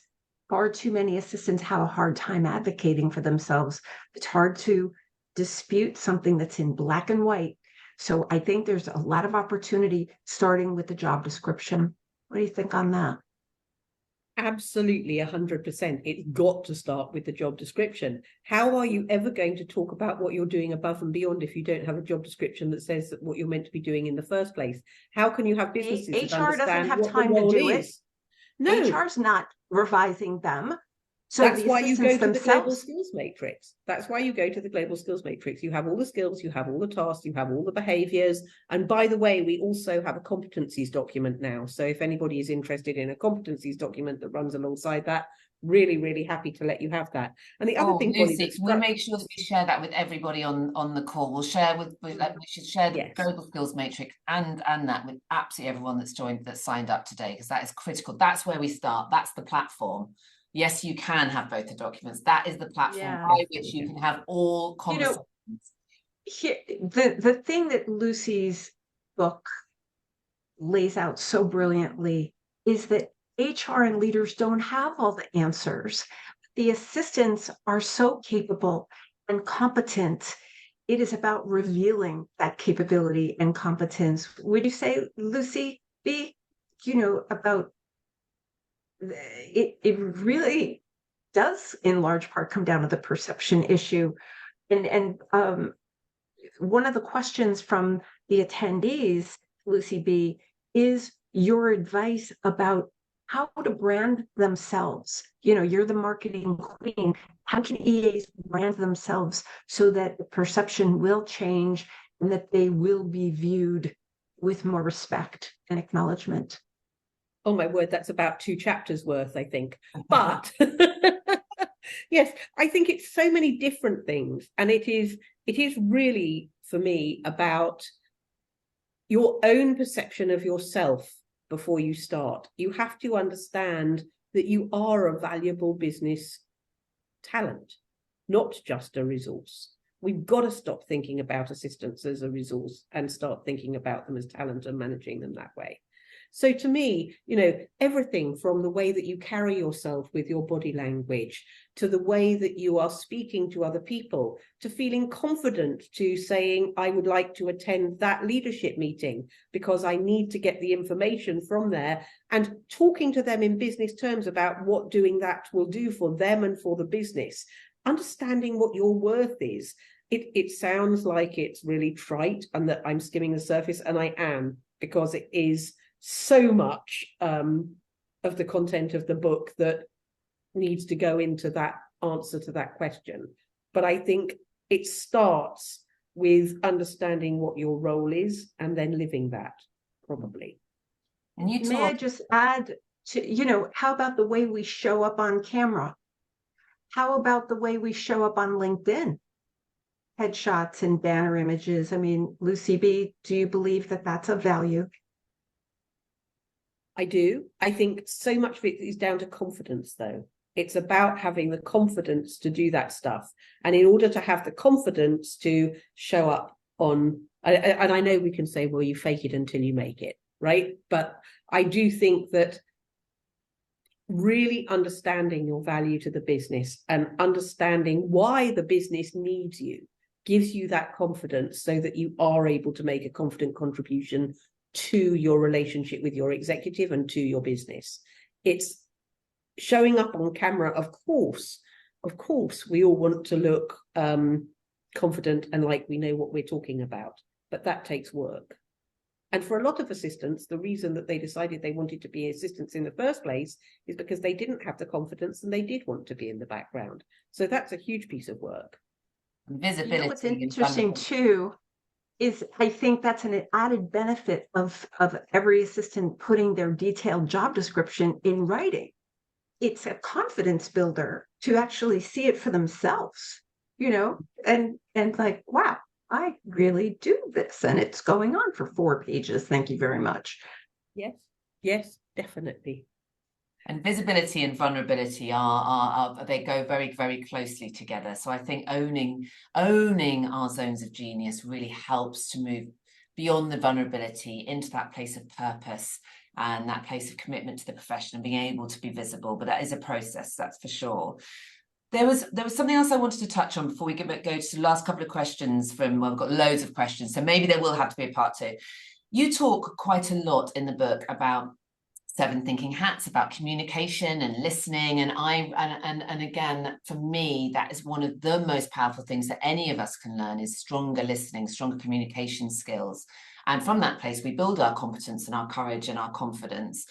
far too many assistants have a hard time advocating for themselves. It's hard to dispute something that's in black and white. So I think there's a lot of opportunity starting with the job description. What do you think on that? Absolutely, 100%. It's got to start with the job description. How are you ever going to talk about what you're doing above and beyond if you don't have a job description that says that what you're meant to be doing in the first place? How can you have businesses that HR doesn't understand have what time the role to do is? it. No, HR's not revising them. So that's why you go to the global themselves, skills matrix. That's why you go to the global skills matrix. You have all the skills, you have all the tasks, you have all the behaviors. And by the way, we also have a competencies document now. So if anybody is interested in a competencies document that runs alongside that, really, really happy to let you have that. And the other thing, Lucy, Bonnie, we'll make sure that we share that with everybody on the call. We'll share we should share the yes, global skills matrix and that with absolutely everyone that's signed up today, because that is critical. That's where we start. That's the platform. Yes, you can have both the documents. That is the platform by which you can have all conversations. The thing that Lucy's book lays out so brilliantly is that HR and leaders don't have all the answers. The assistants are so capable and competent. It is about revealing that capability and competence. Would you say, Lucy B, about it really does in large part come down to the perception issue. And one of the questions from the attendees, Lucy B, is your advice about how to brand themselves. You're the marketing queen. How can EAs brand themselves so that the perception will change and that they will be viewed with more respect and acknowledgement? Oh my word, that's about 2 chapters worth, I think. But yes, I think it's so many different things. And it is really, for me, about your own perception of yourself before you start. You have to understand that you are a valuable business talent. not just a resource. We've got to stop thinking about assistants as a resource and start thinking about them as talent and managing them that way. So to me, you know, everything from the way that you carry yourself with your body language, to the way that you are speaking to other people, to feeling confident to saying, I would like to attend that leadership meeting because I need to get the information from there, and talking to them in business terms about what doing that will do for them and for the business, understanding what your worth is. It sounds like it's really trite and that I'm skimming the surface, and I am, because it is so much of the content of the book that needs to go into that answer to that question. But I think it starts with understanding what your role is and then living that, probably. And you May I just add to, you know, how about the way we show up on camera? How about the way we show up on LinkedIn? Headshots and banner images. I mean, Lucy B, do you believe that that's of value? I do. I think so much of it is down to confidence, though. It's about having the confidence to do that stuff. And in order to have the confidence to show up on, and I know we can say, well, you fake it until you make it, right? But I do think that really understanding your value to the business and understanding why the business needs you gives you that confidence so that you are able to make a confident contribution to your relationship with your executive and to your business. It's showing up on camera. Of course, we all want to look confident and like we know what we're talking about, but that takes work. And for a lot of assistants, the reason that they decided they wanted to be assistants in the first place is because they didn't have the confidence and they did want to be in the background. So that's a huge piece of work. Visibility. You know, what's interesting too is I think that's an added benefit of every assistant putting their detailed job description in writing. It's a confidence builder to actually see it for themselves, you know, and like, wow, I really do this, and it's going on for 4 pages. Thank you very much. Yes, definitely. And visibility and vulnerability are they go very, very closely together. So I think owning our zones of genius really helps to move beyond the vulnerability into that place of purpose and that place of commitment to the profession and being able to be visible. But that is a process, that's for sure. There was something else I wanted to touch on before we go to the last couple of questions from, well, we've got loads of questions, so maybe there will have to be a part 2. You talk quite a lot in the book about 7 thinking hats, about communication and listening, and again, for me, that is one of the most powerful things that any of us can learn, is stronger listening, stronger communication skills. And from that place, we build our competence and our courage and our confidence.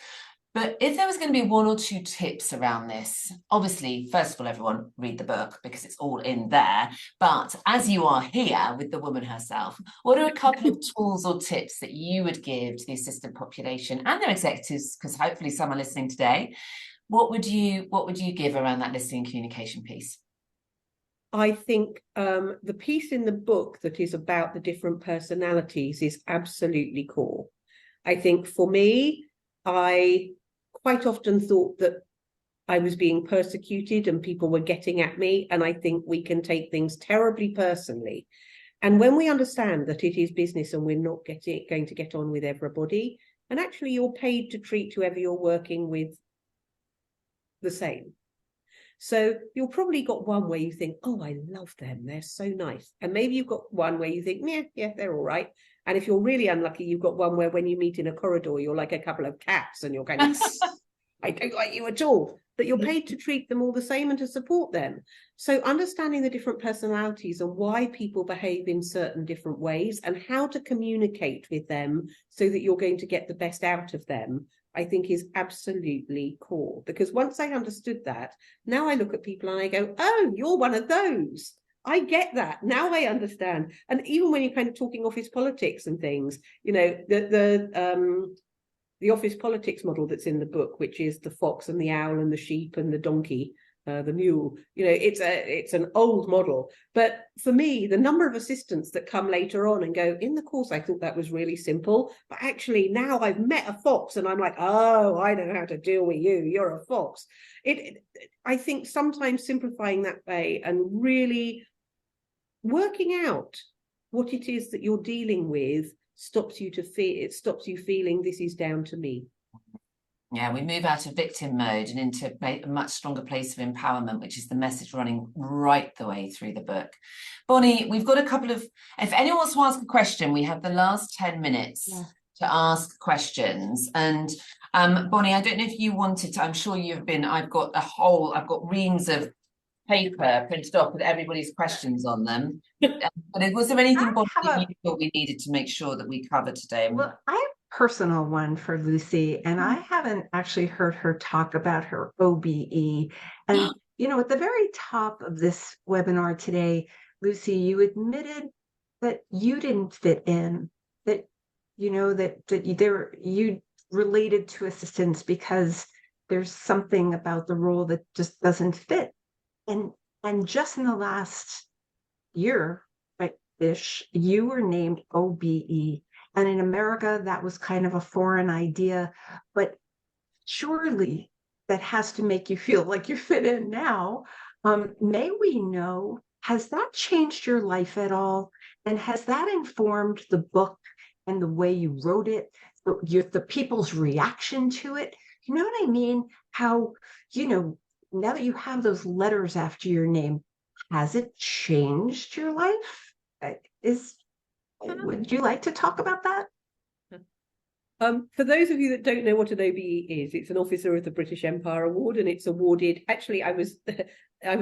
But if there was going to be 1 or 2 tips around this, obviously, first of all, everyone read the book because it's all in there. But as you are here with the woman herself, what are a couple of tools or tips that you would give to the assistant population and their executives, because hopefully some are listening today? What would you give around that listening and communication piece? I think the piece in the book that is about the different personalities is absolutely core. I think for me, I quite often thought that I was being persecuted and people were getting at me. And I think we can take things terribly personally. And when we understand that it is business and we're not going to get on with everybody, and actually you're paid to treat whoever you're working with the same. So you've probably got one where you think, oh, I love them, they're so nice. And maybe you've got one where you think, yeah, they're all right. And if you're really unlucky, you've got one where when you meet in a corridor, you're like a couple of cats and you're kind of, I don't like you at all. But you're paid to treat them all the same and to support them. So understanding the different personalities and why people behave in certain different ways and how to communicate with them so that you're going to get the best out of them, I think is absolutely core. Because once I understood that, now I look at people and I go, oh, you're one of those. I get that. Now I understand. And even when you're kind of talking office politics and things, you know, the office politics model that's in the book, which is the fox and the owl and the sheep and the donkey, the mule. You know, it's an old model. But for me, the number of assistants that come later on and go, in the course, I thought that was really simple. But actually, now I've met a fox and I'm like, oh, I know how to deal with you. You're a fox. I think sometimes simplifying that way and really working out what it is that you're dealing with stops you feeling this is down to me. Yeah, we move out of victim mode and into a much stronger place of empowerment, which is the message running right the way through the book. Bonnie, we've got a couple of, if anyone wants to ask a question, we have the last 10 minutes to ask questions. And Bonnie, I don't know if you wanted to, I'm sure you've been, I've got reams of paper printed off with everybody's questions on them. But was there anything, Bonnie, you thought we needed to make sure that we covered today? Well, I have a personal one for Lucy, and I haven't actually heard her talk about her OBE. And, you know, at the very top of this webinar today, Lucy, you admitted that you didn't fit in, that, you know, that you related to assistants because there's something about the role that just doesn't fit. And just in the last year, right-ish, you were named OBE. And in America, that was kind of a foreign idea. But surely that has to make you feel like you fit in now. May we know, has that changed your life at all? And has that informed the book and the way you wrote it, the people's reaction to it? You know what I mean? How, you know, now that you have those letters after your name, has it changed your life? Would you like to talk about that? For those of you that don't know what an OBE is, it's an Officer of the British Empire Award, and it's awarded, actually I was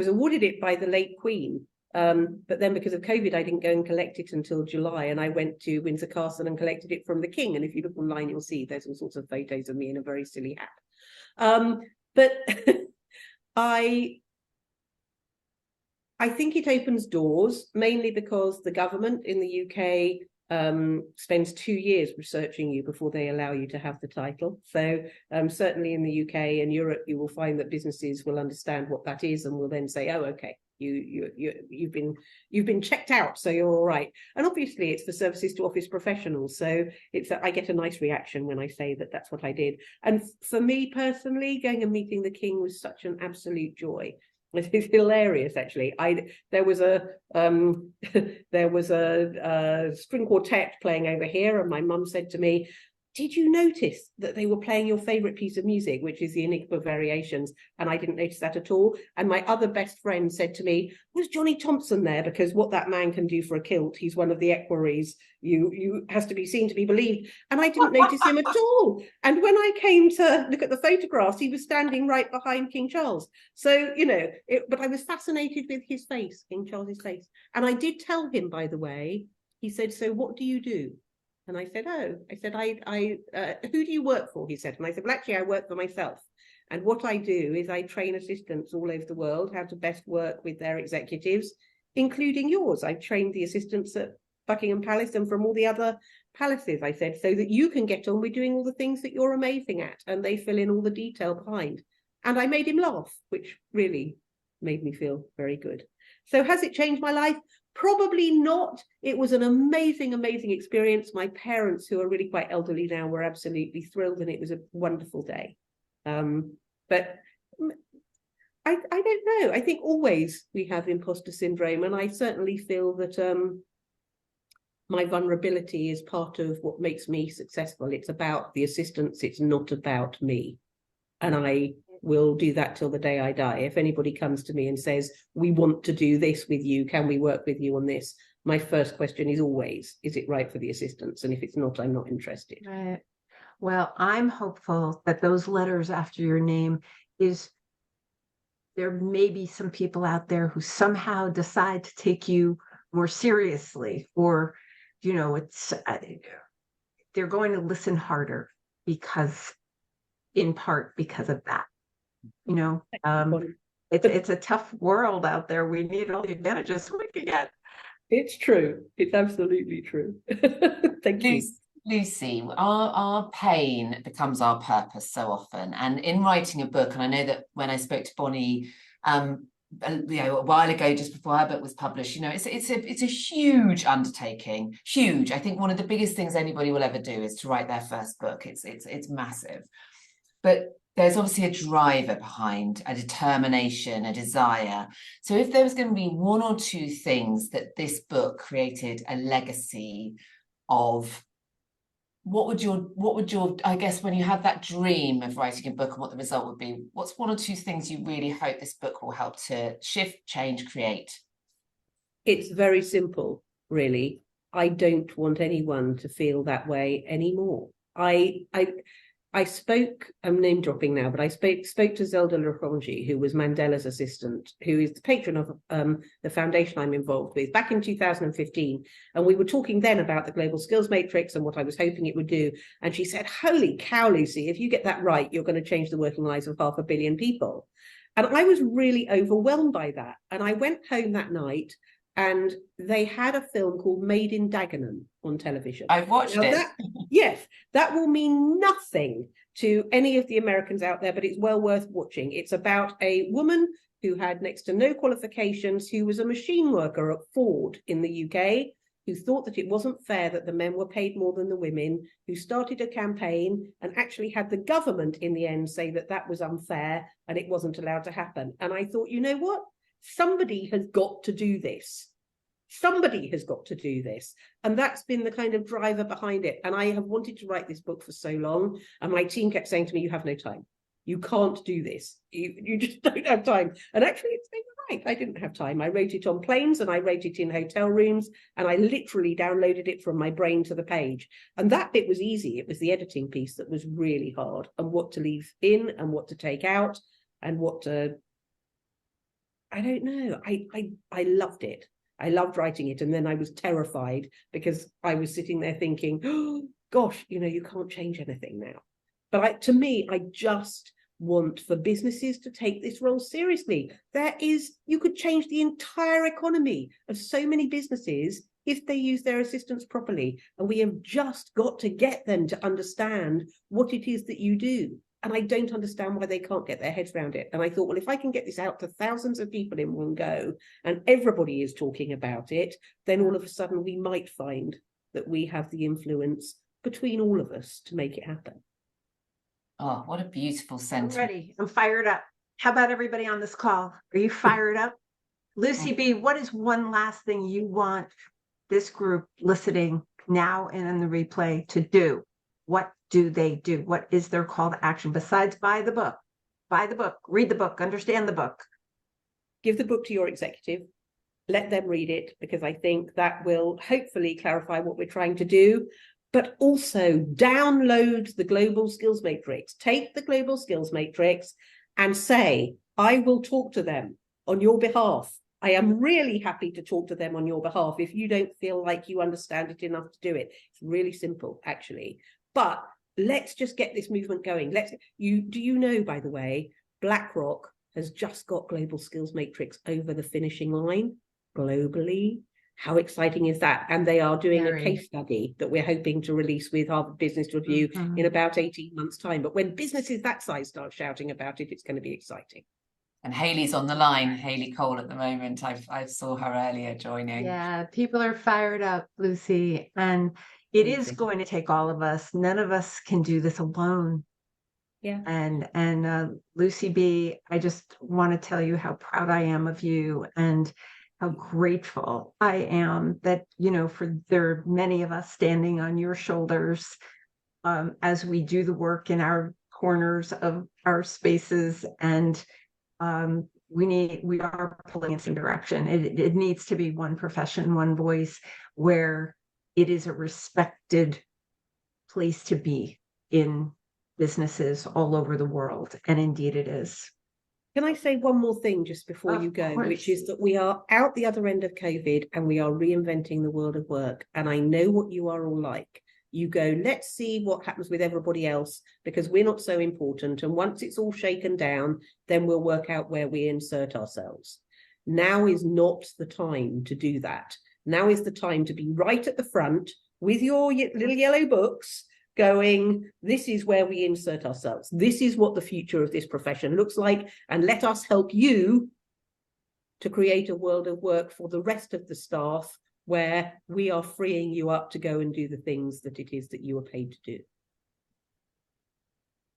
awarded it by the late Queen, but then because of COVID I didn't go and collect it until July, and I went to Windsor Castle and collected it from the King, and if you look online you'll see there's all sorts of photos of me in a very silly hat. But I think it opens doors, mainly because the government in the UK spends 2 years researching you before they allow you to have the title. So certainly in the UK and Europe, you will find that businesses will understand what that is and will then say, oh, okay, you've been checked out, so you're all right. And obviously it's for services to office professionals. So I get a nice reaction when I say that that's what I did. And for me personally, going and meeting the King was such an absolute joy. It's hilarious, actually. There was a string quartet playing over here, and my mum said to me, did you notice that they were playing your favorite piece of music, which is the Enigma Variations? And I didn't notice that at all. And my other best friend said to me, was Johnny Thompson there? Because what that man can do for a kilt, he's one of the equerries. You has to be seen to be believed. And I didn't notice him at all. And when I came to look at the photographs, he was standing right behind King Charles. So, you know, but I was fascinated with his face, King Charles's face. And I did tell him, by the way, he said, so what do you do? And I said, who do you work for? He said. And I said, well, actually, I work for myself. And what I do is I train assistants all over the world how to best work with their executives, including yours. I've trained the assistants at Buckingham Palace and from all the other palaces, I said, so that you can get on with doing all the things that you're amazing at. And they fill in all the detail behind. And I made him laugh, which really made me feel very good. So has it changed my life? Probably not. It was an amazing, amazing experience. My parents, who are really quite elderly now, were absolutely thrilled, and it was a wonderful day. But I don't know. I think always we have imposter syndrome, and I certainly feel that my vulnerability is part of what makes me successful. It's about the assistants. It's not about me. And I will do that till the day I die. If anybody comes to me and says, we want to do this with you, can we work with you on this? My first question is always, is it right for the assistants? And if it's not, I'm not interested. Right. Well, I'm hopeful that those letters after your name there may be some people out there who somehow decide to take you more seriously, or, you know, they're going to listen harder in part because of that. You know, it's a tough world out there. We need all the advantages we can get. It's true. It's absolutely true. Thank you. Lucy, our pain becomes our purpose so often. And in writing a book, and I know that when I spoke to Bonnie, a while ago, just before her book was published, it's a huge undertaking, huge. I think one of the biggest things anybody will ever do is to write their first book. It's massive, but there's obviously a driver behind, a determination, a desire. So if there was going to be one or two things that this book created a legacy of, what would your, I guess, when you have that dream of writing a book and what the result would be, what's one or two things you really hope this book will help to shift, change, create? It's very simple, really. I don't want anyone to feel that way anymore. I spoke, I'm name dropping now, but I spoke to Zelda Lafrangi, who was Mandela's assistant, who is the patron of the foundation I'm involved with, back in 2015. And we were talking then about the Global Skills Matrix and what I was hoping it would do. And she said, holy cow, Lucy, if you get that right, you're going to change the working lives of 500 million people. And I was really overwhelmed by that. And I went home that night, and they had a film called Made in Dagenham on television. I've watched it. Yes, that will mean nothing to any of the Americans out there, but it's well worth watching. It's about a woman who had next to no qualifications, who was a machine worker at Ford in the UK, who thought that it wasn't fair that the men were paid more than the women, who started a campaign and actually had the government in the end say that that was unfair and it wasn't allowed to happen. And I thought, you know what? Somebody has got to do this. Somebody has got to do this. And that's been the kind of driver behind it. And I have wanted to write this book for so long. And my team kept saying to me, you have no time. You can't do this. You just don't have time. And actually, they were right. I didn't have time. I wrote it on planes and I wrote it in hotel rooms. And I literally downloaded it from my brain to the page. And that bit was easy. It was the editing piece that was really hard, and what to leave in and what to take out and what to... I don't know. I loved it. I loved writing it. And then I was terrified because I was sitting there thinking, oh, gosh, you can't change anything now. But to me, I just want for businesses to take this role seriously. You could change the entire economy of so many businesses if they use their assistants properly. And we have just got to get them to understand what it is that you do. And I don't understand why they can't get their heads around it. And I thought, well, if I can get this out to thousands of people in one go, and everybody is talking about it, then all of a sudden we might find that we have the influence between all of us to make it happen. Oh, what a beautiful sentence. I'm ready. I'm fired up. How about everybody on this call? Are you fired up? Lucy B., what is one last thing you want this group listening now and in the replay to do? What do they do? What is their call to action besides buy the book, read the book, understand the book? Give the book to your executive. Let them read it, because I think that will hopefully clarify what we're trying to do. But also download the Global Skills Matrix. Take the Global Skills Matrix and say, I will talk to them on your behalf. I am really happy to talk to them on your behalf if you don't feel like you understand it enough to do it. It's really simple, actually. But let's just get this movement going. Do you know, by the way, BlackRock has just got Global Skills Matrix over the finishing line globally. How exciting is that? And they are doing a case study that we're hoping to release with Harvard Business Review in about 18 months' time. But when businesses that size start shouting about it, it's going to be exciting. And Hayley's on the line, Hayley Cole at the moment. I saw her earlier joining. Yeah, people are fired up, Lucy. And it is going to take all of us. None of us can do this alone. Yeah. And Lucy B., I just want to tell you how proud I am of you and how grateful I am that, for there are many of us standing on your shoulders as we do the work in our corners of our spaces. And we are pulling in the same direction. It needs to be one profession, one voice, where it is a respected place to be in businesses all over the world. And indeed it is. Can I say one more thing just before you go, which is that we are out the other end of COVID and we are reinventing the world of work. And I know what you are all like. You go, let's see what happens with everybody else, because we're not so important. And once it's all shaken down, then we'll work out where we insert ourselves. Now is not the time to do that. Now is the time to be right at the front, with your little yellow books going, this is where we insert ourselves. This is what the future of this profession looks like. And let us help you to create a world of work for the rest of the staff where we are freeing you up to go and do the things that it is that you are paid to do.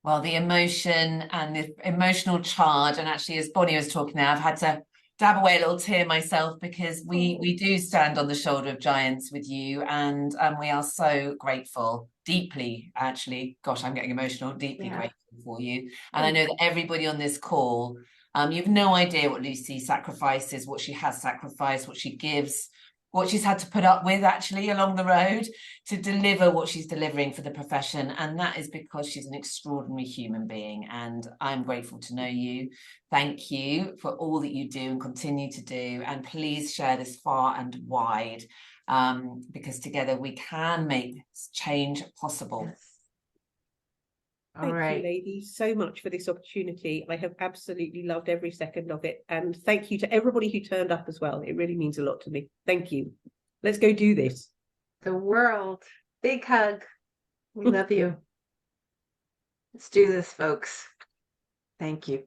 Well, the emotion and the emotional charge, and actually, as Bonnie was talking there, I've had to dab away a little tear myself, because we do stand on the shoulder of giants with you, and we are so grateful, deeply, actually. Gosh, I'm getting emotional, deeply grateful for you. And I know that everybody on this call, you've no idea what Lucy sacrifices, what she has sacrificed, what she gives, what she's had to put up with actually along the road to deliver what she's delivering for the profession. And that is because she's an extraordinary human being. And I'm grateful to know you. Thank you for all that you do and continue to do. And please share this far and wide, because together we can make change possible. Yes. Thank you, ladies, so much for this opportunity. I have absolutely loved every second of it. And thank you to everybody who turned up as well. It really means a lot to me. Thank you. Let's go do this. The world. Big hug. We love you. Let's do this, folks. Thank you.